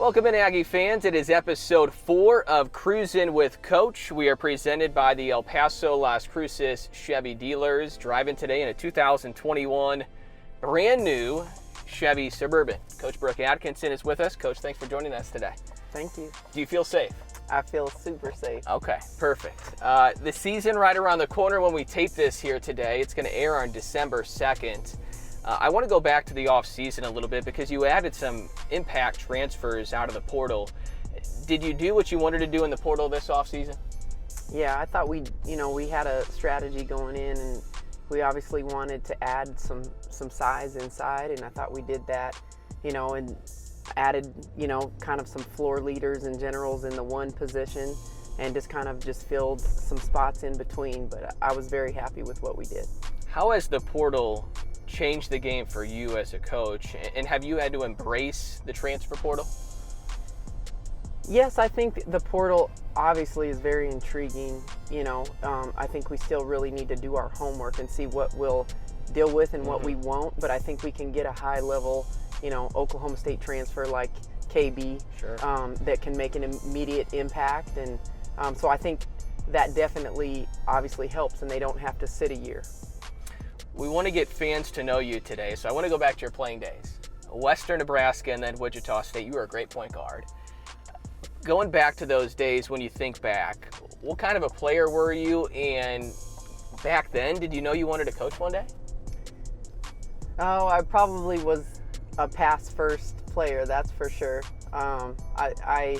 Welcome in, Aggie fans. It is episode 4 of Cruisin with Coach. We are presented by the El Paso Las Cruces Chevy dealers. Driving today in a 2021 brand new Chevy Suburban. Coach Brooke Atkinson is with us. Coach, thanks for joining us today. Thank you. Do you feel safe? I feel super safe. Okay, perfect. The season right around the corner when we tape this here today. It's going to air on December 2nd. I want to go back to the off-season a little bit because you added some impact transfers out of the portal. Did you do what you wanted to do in the portal this off-season? Yeah, I thought we had a strategy going in, and we obviously wanted to add some size inside, and I thought we did that, and added, kind of some floor leaders and generals in the one position, and just filled some spots in between. But I was very happy with what we did. How has the portal changed the game for you as a coach, and have you had to embrace the transfer portal? Yes, I think the portal obviously is very intriguing. I think we still really need to do our homework and see what we'll deal with and what we won't, but I think we can get a high level, Oklahoma State transfer like KB, sure, that can make an immediate impact, and so I think that definitely obviously helps, and they don't have to sit a year. We want to get fans to know you today, so I want to go back to your playing days. Western Nebraska and then Wichita State, you were a great point guard. Going back to those days, when you think back, what kind of a player were you? And back then, did you know you wanted to coach one day? Oh, I probably was a pass-first player, that's for sure. I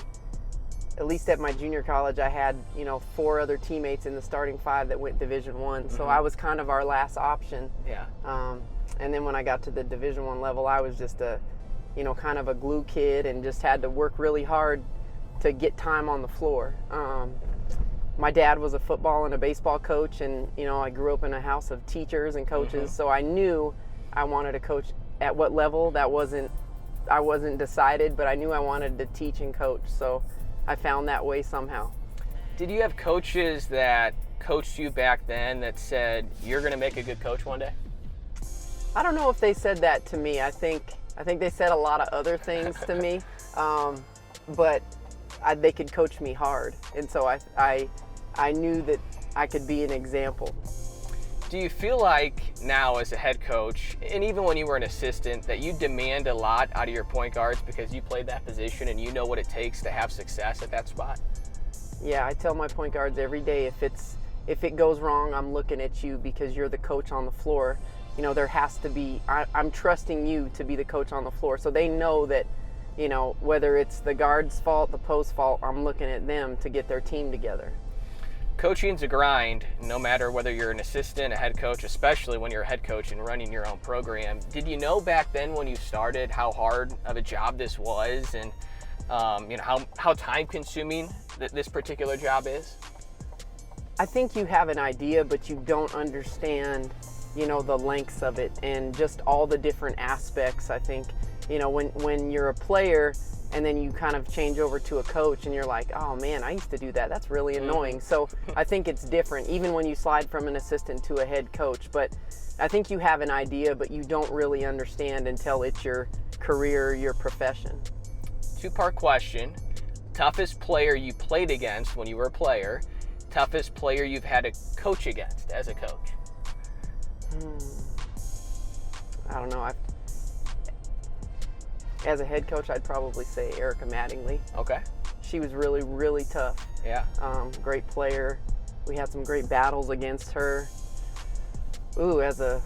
at least at my junior college, I had 4 other teammates in the starting 5 that went Division I, so I was kind of our last option. Yeah. And then when I got to the Division I level, I was just a kind of a glue kid and just had to work really hard to get time on the floor. My dad was a football and a baseball coach, and I grew up in a house of teachers and coaches, so I knew I wanted to coach. At what level, I wasn't decided, but I knew I wanted to teach and coach, so I found that way somehow. Did you have coaches that coached you back then that said, you're going to make a good coach one day? I don't know if they said that to me. I think they said a lot of other things to me, but they could coach me hard, and so I knew that I could be an example. Do you feel like now as a head coach, and even when you were an assistant, that you demand a lot out of your point guards because you played that position and you know what it takes to have success at that spot? Yeah, I tell my point guards every day, if it goes wrong, I'm looking at you because you're the coach on the floor. There has to be, I'm trusting you to be the coach on the floor. So they know that, whether it's the guard's fault, the post fault, I'm looking at them to get their team together. Coaching's a grind, no matter whether you're an assistant, a head coach, especially when you're a head coach and running your own program. Did you know back then when you started how hard of a job this was, and how time-consuming this particular job is? I think you have an idea, but you don't understand, the lengths of it and just all the different aspects. I think, when you're a player and then you kind of change over to a coach and you're like, oh man, I used to do that. That's really annoying. So I think it's different, even when you slide from an assistant to a head coach. But I think you have an idea, but you don't really understand until it's your career, your profession. 2-part question. Toughest player you played against when you were a player, toughest player you've had to coach against as a coach? I don't know. As a head coach, I'd probably say Erica Mattingly. Okay. She was really, really tough. Yeah. Great player. We had some great battles against her. Ooh, as a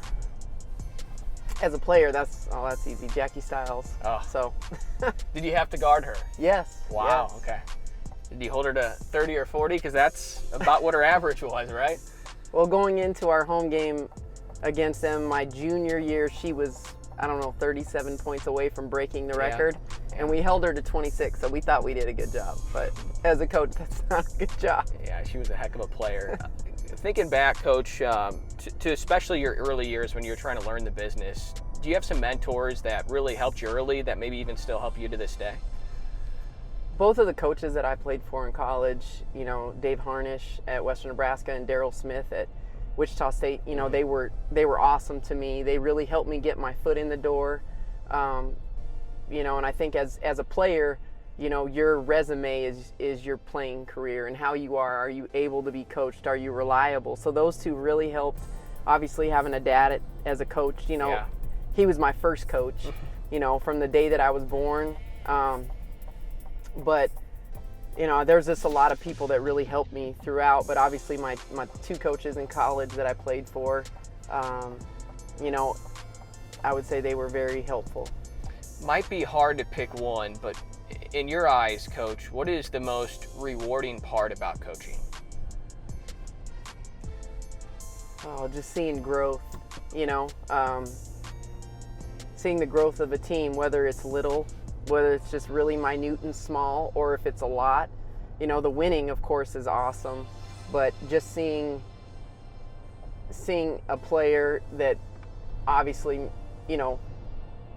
player, that's easy. Jackie Stiles. Oh. So. Did you have to guard her? Yes. Wow. Yes. Okay. Did you hold her to 30 or 40? Because that's about what her average was, right? Well, going into our home game against them, my junior year, she was, 37 points away from breaking the record, and we held her to 26, so we thought we did a good job. But as a coach, that's not a good job. Yeah, she was a heck of a player. Thinking back, Coach, to especially your early years when you were trying to learn the business, do you have some mentors that really helped you early that maybe even still help you to this day? Both of the coaches that I played for in college, Dave Harnish at Western Nebraska and Daryl Smith at Wichita State, they were awesome to me. They really helped me get my foot in the door. And I think as a player, your resume is your playing career and how you are. Are you able to be coached? Are you reliable? So those two really helped. Obviously, having a dad as a coach, Yeah. he was my first coach, from the day that I was born. But there's just a lot of people that really helped me throughout. But obviously, my two coaches in college that I played for, I would say they were very helpful. Might be hard to pick one, but in your eyes, Coach, what is the most rewarding part about coaching? Oh, just seeing growth, seeing the growth of a team, whether it's little, whether it's just really minute and small, or if it's a lot. The winning, of course, is awesome, but just seeing a player that obviously,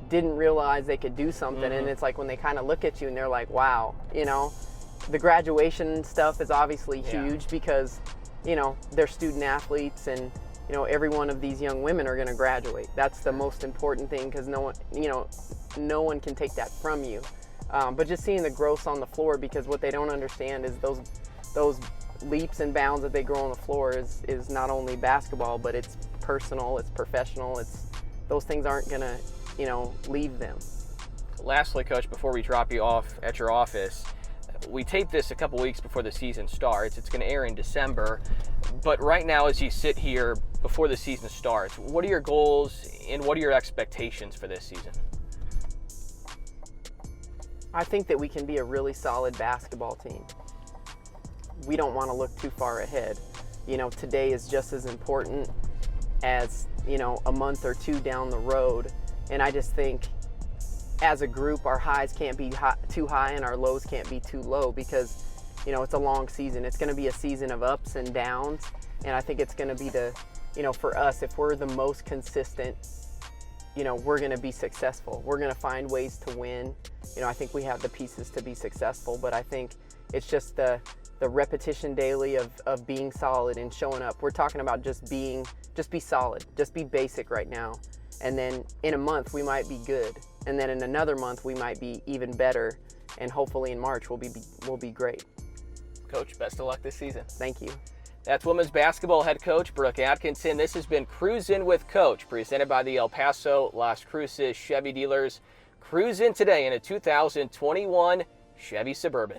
didn't realize they could do something, and it's like when they kind of look at you and they're like, wow, the graduation stuff is obviously huge because, they're student athletes, and every one of these young women are going to graduate. That's the most important thing, because no one can take that from you. But just seeing the growth on the floor, because what they don't understand is those leaps and bounds that they grow on the floor is not only basketball, but it's personal, it's professional, those things aren't going to leave them. Lastly, Coach, before we drop you off at your office, we tape this a couple weeks before the season starts. It's going to air in December. But right now, as you sit here before the season starts, what are your goals and what are your expectations for this season? I think that we can be a really solid basketball team. We don't want to look too far ahead. Today is just as important as, a month or two down the road. And I just think as a group, our highs can't be too high and our lows can't be too low, because, it's a long season. It's going to be a season of ups and downs. And I think it's going to be for us, if we're the most consistent, we're going to be successful. We're going to find ways to win. I think we have the pieces to be successful, but I think it's just the repetition daily of being solid and showing up. We're talking about just be solid, just be basic right now. And then in a month, we might be good. And then in another month, we might be even better. And hopefully in March, we'll be great. Coach, best of luck this season. Thank you. That's women's basketball head coach Brooke Atkinson. This has been Cruisin' with Coach, presented by the El Paso Las Cruces Chevy dealers. Cruisin' today in a 2021 Chevy Suburban.